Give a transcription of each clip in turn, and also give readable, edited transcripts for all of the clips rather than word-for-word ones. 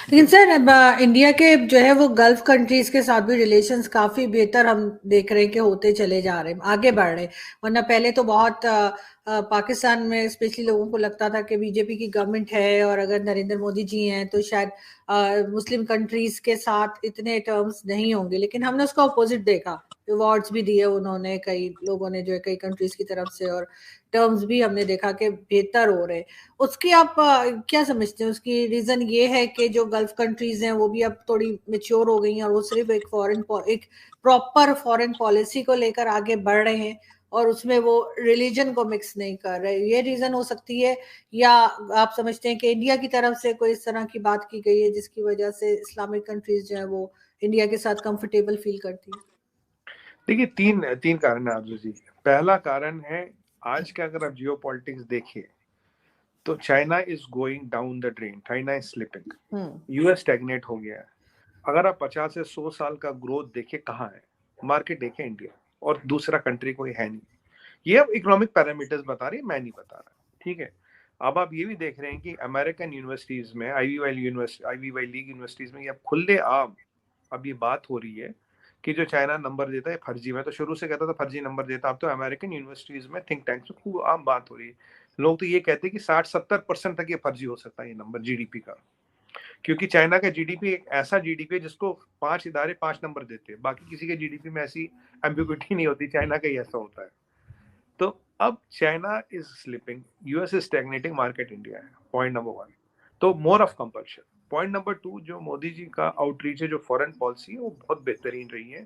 लेकिन सर अब इंडिया के जो है वो गल्फ कंट्रीज के साथ भी रिलेशंस काफी बेहतर हम देख रहे हैं कि होते चले जा रहे हैं, आगे बढ़ रहे हैं। वरना पहले तो बहुत पाकिस्तान में स्पेशली लोगों को लगता था कि बीजेपी की गवर्नमेंट है और अगर नरेंद्र मोदी जी हैं तो शायद मुस्लिम कंट्रीज के साथ इतने टर्म्स नहीं होंगे, लेकिन हमने उसका अपोजिट देखा। अवार्ड्स भी दिए उन्होंने, कई लोगों ने जो है कई कंट्रीज की तरफ से, और टर्म्स भी हमने देखा कि बेहतर हो रहे हैं। उसकी आप क्या समझते हैं? उसकी रीजन ये है कि जो गल्फ कंट्रीज हैं वो भी अब थोड़ी मेच्योर हो गई हैं और वो सिर्फ एक प्रॉपर फॉरेन पॉलिसी को लेकर आगे बढ़ रहे हैं और उसमें वो रिलीजन को मिक्स नहीं कर रहे, ये रीजन हो सकती है? या आप समझते हैं कि इंडिया की तरफ से कोई इस तरह की बात की गई है जिसकी वजह से इस्लामिक कंट्रीज जो है वो इंडिया के साथ कंफर्टेबल फील करती है? देखिए, तीन तीन कारण है आरजू जी। पहला कारण है, आज का अगर आप जियो पॉलिटिक्स देखिए तो China is going down the drain, China is slipping, US stagnate हो गया है। अगर आप 50 से 100 साल का ग्रोथ देखे कहाँ है, मार्केट देखे इंडिया, और दूसरा कंट्री कोई है नहीं। ये अब इकोनॉमिक पैरामीटर्स बता रही है, मैं नहीं बता रहा, ठीक है। अब आप ये भी देख रहे हैं कि अमेरिकन यूनिवर्सिटीज में, आईवी वाई लीग यूनिवर्सिटीज में अब खुले आम अब ये बात हो रही है कि जो चाइना नंबर देता है फर्जी। मैं तो शुरू से कहता था फर्जी नंबर देता, अब तो अमेरिकन यूनिवर्सिटीज में, थिंक टैंक्स में खूब आम बात हो रही है। लोग तो ये कहते हैं कि 60-70% तक ये फर्जी हो सकता है ये नंबर जीडीपी का, क्योंकि चाइना का जीडीपी एक ऐसा जीडीपी है जिसको 5 इदारे 5 नंबर देते हैं, बाकी किसी के जीडीपी में ऐसी एम्बिग्युइटी नहीं होती, चाइना का ही ऐसा होता है। तो अब China is slipping, US is stagnating, market India है, पॉइंट नंबर 1। तो more of compulsion. Point number 2, जो मोदी जी का आउटरीच है, जो फॉरेन पॉलिसी है, वो बहुत बेहतरीन रही है।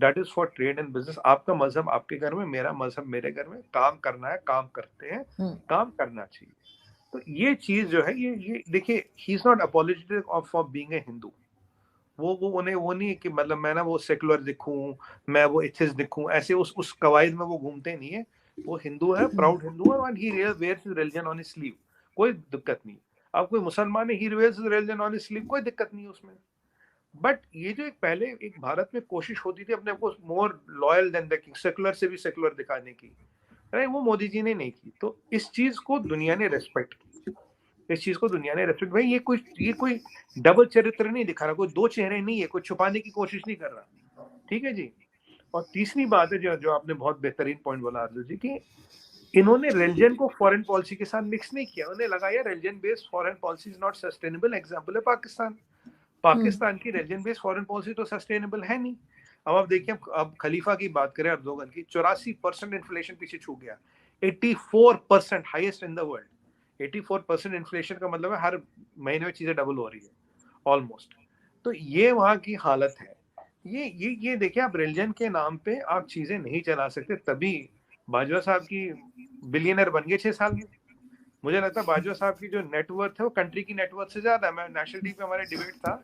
That is for trade and business. आपका मजहब आपके घर में, मेरा मजहब मेरे घर में, काम करना है, काम करते हैं, काम करना चाहिए। तो ये चीज जो है, ये देखिए, he is not apologetic of for being a Hindu. वो उन्हें वो नहीं है कि मतलब मैं ना वो सेकुलर दिखूं, मैं वो एथिस्ट दिखूं, ऐसे उस कवायद में वो घूमते नहीं है। वो हिंदू है, प्राउड हिंदू है, and he wears his religion on his sleeve, कोई दिक्कत नहीं। अब कोई मुसलमान है, he wears his religion on his sleeve, कोई दिक्कत नहीं है उसमें। बट ये जो एक पहले एक भारत में कोशिश होती थी अपने को more loyal than the king, secular से भी सेकुलर दिखाने की, अरे वो मोदी जी ने नहीं की। तो इस चीज को दुनिया ने रेस्पेक्ट की, इस चीज को दुनिया ने रेस्पेक्ट, भाई ये कोई डबल चरित्र नहीं दिखा रहा, कोई दो चेहरे नहीं है, कोई छुपाने की कोशिश नहीं कर रहा, ठीक है जी। और तीसरी बात है, जो आपने बहुत बेहतरीन पॉइंट बोला अर्जुन जी, कि इन्होंने रिलीजन को फॉरेन पॉलिसी के साथ मिक्स नहीं किया। उन्हें लगा यार religion based foreign policy is not sustainable. Example है पाकिस्तान, पाकिस्तान की रिलीजन बेस्ड फॉरेन पॉलिसी तो सस्टेनेबल है नहीं। अब आप देखिए, अब खलीफा की बात करें, अर्दोगन की 84% इन्फ्लेशन पीछे छू गया, 84%, highest in the world. 84% inflation का मतलब है हर महीने में चीजें डबल हो रही है ऑलमोस्ट। तो ये वहां की हालत है। ये देखिए, आप रिलीजन के नाम पे आप चीजें नहीं चला सकते। तभी बाजवा साहब की बिलियनर बन गए 6 साल में। मुझे लगता है बाजवा साहब की जो नेटवर्थ है वो कंट्री की नेटवर्थ से ज्यादा है। मैं नेशनल टीवी पे, हमारे डिबेट था,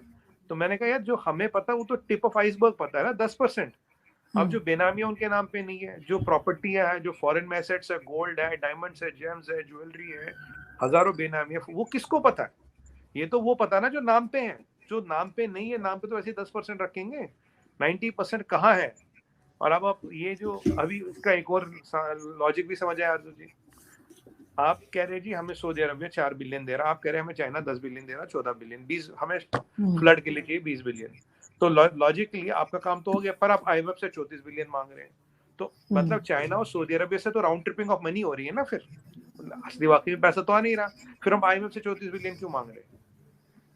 तो मैंने कहा यार जो हमें पता वो तो टिप ऑफ आइसबर्ग पता है ना, 10%। अब जो बेनामियां उनके नाम पे नहीं है, जो प्रॉपर्टियां है, जो फॉरेन में एसेट्स है, गोल्ड है, डायमंड्स है, जेम्स है, ज्वेलरी है, हजारों बेनामियां, वो किसको पता है? ये तो वो पता ना जो नाम पे है। जो नाम पे नहीं है, नाम पे तो ऐसे 10% रखेंगे, 90% कहाँ है? और अब आप ये जो अभी इसका एक और लॉजिक भी समझ आया अर्जुन जी। आप कह रहे जी हमें सऊदी अरबिया 4 बिलियन दे रहा, आप कह रहे हैं हमें चाइना 10 बिलियन दे रहा, 14 बिलियन, 20, हमें फ्लड के लिए चाहिए 20 बिलियन। तो लॉजिकली आपका काम तो हो गया, पर आप आईएमएफ से 34 बिलियन मांग रहे हैं। तो मतलब चाइना और सऊदी अरबिया से तो राउंड ट्रिपिंग ऑफ मनी हो रही है ना, फिर असली वाकई में पैसा तो आ नहीं रहा, फिर हम आईएमएफ से 34 बिलियन क्यों मांग रहे हैं?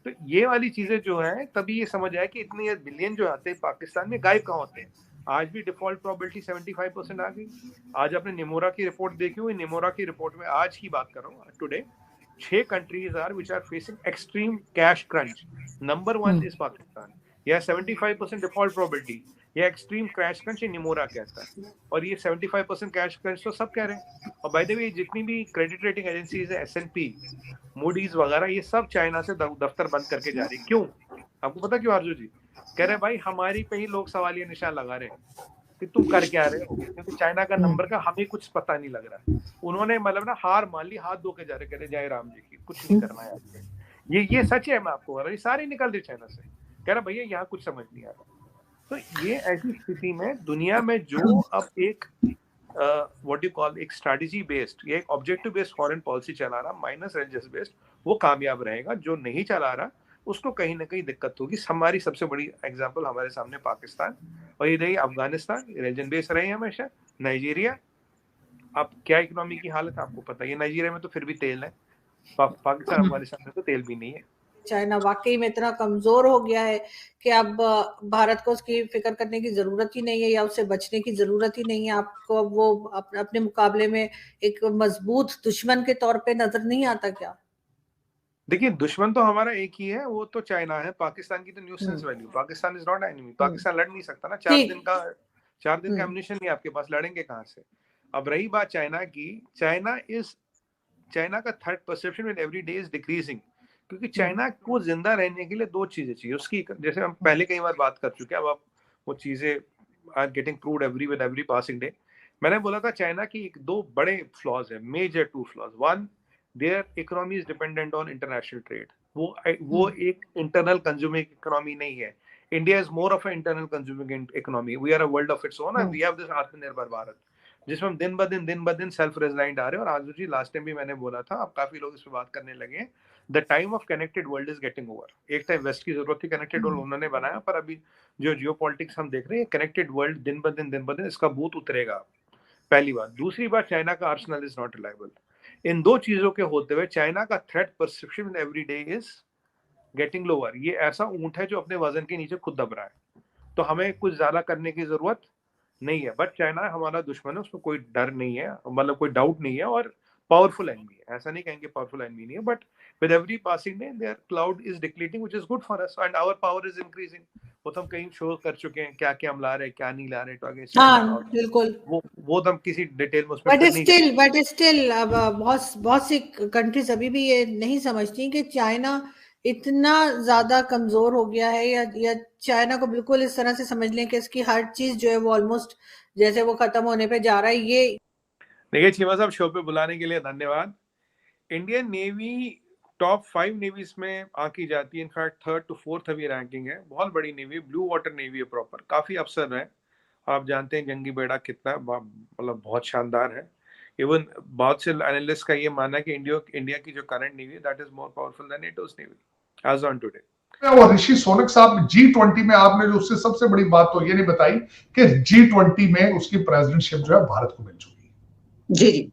तो ये वाली चीजें जो है, तभी ये समझ आया कि इतने बिलियन जो आते हैं पाकिस्तान में गायब कहाँ होते हैं। आज भी डिफॉल्ट प्रोबेबिलिटी 75% आ गई। आज आपने निमोरा की रिपोर्ट देखी हुई, निमोरा की रिपोर्ट में आज की बात कर रहा हूँ, today 6 countries are which are facing extreme cash crunch. Number 1 is Pakistan. यह 75% डिफॉल्ट प्रोबेबिलिटी, यह एक्सट्रीम कैश क्रंच, ये निमोरा कहता है। और ये 75% कैश क्रंच तो सब कह रहे हैं। और बाय द वे, जितनी भी क्रेडिट रेटिंग एजेंसीज है, S&P, मूडीज वगैरह, ये सब चाइना से दफ्तर बंद करके जा रही। क्यों? आपको पता क्यों आरजू जी? कह रहे भाई हमारी पे ही लोग सवालिया निशान लगा रहे हैं कि तुम कर क्या रहे हो, क्योंकि चाइना का नंबर का हमें कुछ पता नहीं लग रहा। उन्होंने मतलब ना हार मान ली, हाथ धो के जा रहे, कह रहे जय राम जी की, कुछ नहीं करना है आपको। ये सच है, मैं आपको बता रहा हूं, सारे निकल रहे चाइना से। कह रहा भैया यहाँ कुछ समझ नहीं आ रहा। तो ये ऐसी स्थिति में दुनिया में जो अब एक व्हाट यू कॉल एक स्ट्रेटजी बेस्ड या एक ऑब्जेक्टिव बेस्ड फॉरेन पॉलिसी चला रहा, माइनस रिलीजियस बेस्ड, वो कामयाब रहेगा। जो नहीं चला रहा उसको कहीं ना कहीं दिक्कत होगी। हमारी सबसे बड़ी एग्जांपल हमारे सामने पाकिस्तान, और ये रही अफगानिस्तान, रीजन बेस रहे हैं हमेशा, नाइजीरिया। अब क्या इकोनॉमी की हालत है आपको पता है, नाइजीरिया में तो फिर भी तेल है, पाकिस्तान अफगानिस्तान में तो तेल भी नहीं है। चाइना वाकई में इतना कमजोर हो गया है कि अब भारत को उसकी फिक्र करने की जरूरत ही नहीं है, या उससे बचने की जरूरत ही नहीं है। आपको वो अपने मुकाबले में एक मजबूत दुश्मन के तौर पे नजर नहीं आता क्या? देखिए, दुश्मन तो हमारा एक ही है, वो तो चाइना है। पाकिस्तान की तो nuisance value, Pakistan is not enemy. Pakistan लड़ नहीं सकता ना, 4 दिन का एम्यूनिशन नहीं आपके पास, लड़ेंगे कहां से। अब रही बात चाइना की, चाइना का threat perception with every day is decreasing, क्योंकि चाइना को जिंदा रहने के लिए 2 चीजें चाहिए उसकी, जैसे हम पहले कई बार बात कर चुके हैं, अब वो चीजें are getting proved every passing day. मैंने बोला था चाइना की 2 बड़े फ्लॉज है, major 2 flaws. 1, their economy is dependent on international trade. वो एक इंटरनल कंज्यूमिंग इकोनॉमी नहीं है। India is more of a internal consuming economy. We are a world of its own, and we have this Atmanirbhar Bharat, जिसमें हम दिन ब दिन self reliant आ रहे हैं। और आजू जी लास्ट टाइम भी मैंने बोला था, अब काफी लोग इस पर बात करने लगे हैं, the time of connected world is getting over. एक टाइम वेस्ट की जरूरत थी, कनेक्टेड वर्ल्ड उन्होंने बनाया, पर अभी जो जियोपॉलिटिक्स हम देख रहे हैं, कनेक्टेड वर्ल्ड दिन ब दिन इसका भूत उतरेगा, पहली बात। दूसरी बात, चाइना का आर्सेनल इज नॉट रिलायबल। इन 2 चीजों के होते हुए चाइना का threat perception every day is getting lower. ये ऐसा ऊंट है जो अपने वजन के नीचे खुद दब रहा है, तो हमें कुछ ज्यादा करने की जरूरत नहीं है। बट चाइना हमारा दुश्मन है, उसमें कोई डर नहीं है, मतलब कोई डाउट नहीं है, और पावरफुल एनिमी है, ऐसा नहीं कहेंगे पावरफुल एनिमी नहीं है, but with every passing day their cloud is declining, which is good for us, and our power is increasing. वो तो हम कहीं शो कर चुके हैं, क्या क्या हम ला रहे हैं, क्या नहीं ला रहे, तो आगे बिल्कुल वो तो हम किसी डिटेल में उसमें बट स्टिल अब बहुत सी कंट्रीज अभी भी ये नहीं समझती कि चाइना इतना ज्यादा कमजोर हो गया है, या चाइना को बिल्कुल इस तरह से समझ लें कि इसकी हर चीज जो है वो ऑलमोस्ट जैसे वो खत्म होने पे जा रहा है। ये देखिए चीमा साहब, शो पे बुलाने के लिए धन्यवाद। इंडियन नेवी टॉप 5 नेवीज में आकी जाती है, इनफैक्ट 3rd to 4th अभी रैंकिंग है। बहुत बड़ी नेवी, ब्लू वाटर नेवी है प्रॉपर, काफी अफसर है। आप जानते हैं जंगी बेड़ा कितना, मतलब बहुत शानदार है। इवन बहुत से एनालिस्ट का ये मानना है कि इंडिया की जो करंट नेवी है, that is more powerful than NATO's navy as on today. और ऋषि सोनक साहब, G20 में आपने जो उससे सबसे बड़ी बात तो ये नहीं बताई कि G20 में उसकी प्रेसिडेंटशिप जो है भारत को मिल चुकी है। जी जी,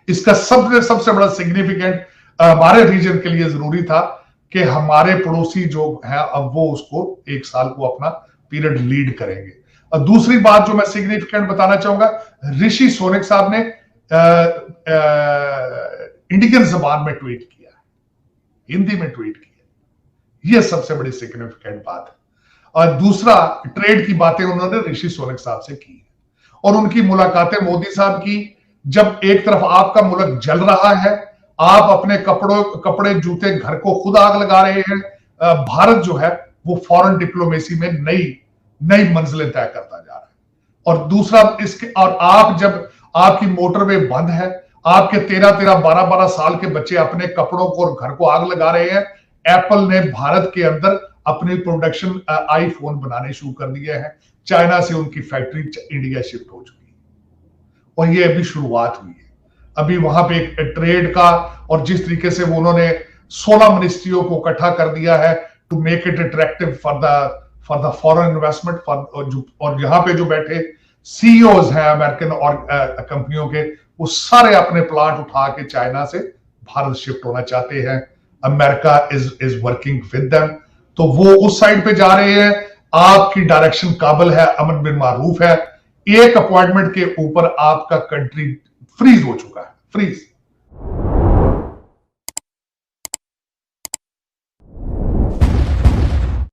इसका सबसे बड़ा सिग्निफिकेंट हमारे रीजन के लिए जरूरी था कि हमारे पड़ोसी जो है अब वो उसको 1 साल को अपना पीरियड लीड करेंगे। और दूसरी बात जो मैं सिग्निफिकेंट बताना चाहूंगा, ऋषि सोनक साहब ने इंडियन जबान में ट्वीट किया, हिंदी में ट्वीट किया, यह सबसे बड़ी सिग्निफिकेंट बात है। और दूसरा, ट्रेड की बातें उन्होंने ऋषि सोनक साहब से की, और उनकी मुलाकातें मोदी साहब की, जब एक तरफ आपका मुल्क जल रहा है, आप अपने कपड़े जूते घर को खुद आग लगा रहे हैं, भारत जो है वो फॉरेन डिप्लोमेसी में नई मंजिलें तय करता जा रहा है। और दूसरा इसके, और आप जब आपकी मोटरवे बंद है, आपके 13-12 साल के बच्चे अपने कपड़ों को और घर को आग लगा रहे हैं, एप्पल ने भारत के अंदर अपनी प्रोडक्शन आईफोन बनाने शुरू कर दिए हैं, चाइना से उनकी फैक्ट्री इंडिया शिफ्ट हो चुकी है, और ये अभी शुरुआत हुई है। अभी वहां पे एक ट्रेड का, और जिस तरीके से वो उन्होंने 16 मिनिस्ट्रियों को इकट्ठा कर दिया है to make it attractive for the foreign investment, और यहाँ पे जो बैठे सीईओज हैं अमेरिकन और कंपनियों के, वो सारे अपने प्लांट उठा के चाइना से भारत शिफ्ट होना चाहते हैं। America is working with them, तो वो उस साइड पे जा रहे हैं। आपकी डायरेक्शन काबिल है, अमर बिन मारूफ है, एक अपॉइंटमेंट के ऊपर आपका कंट्री फ्रीज हो चुका है, फ्रीज।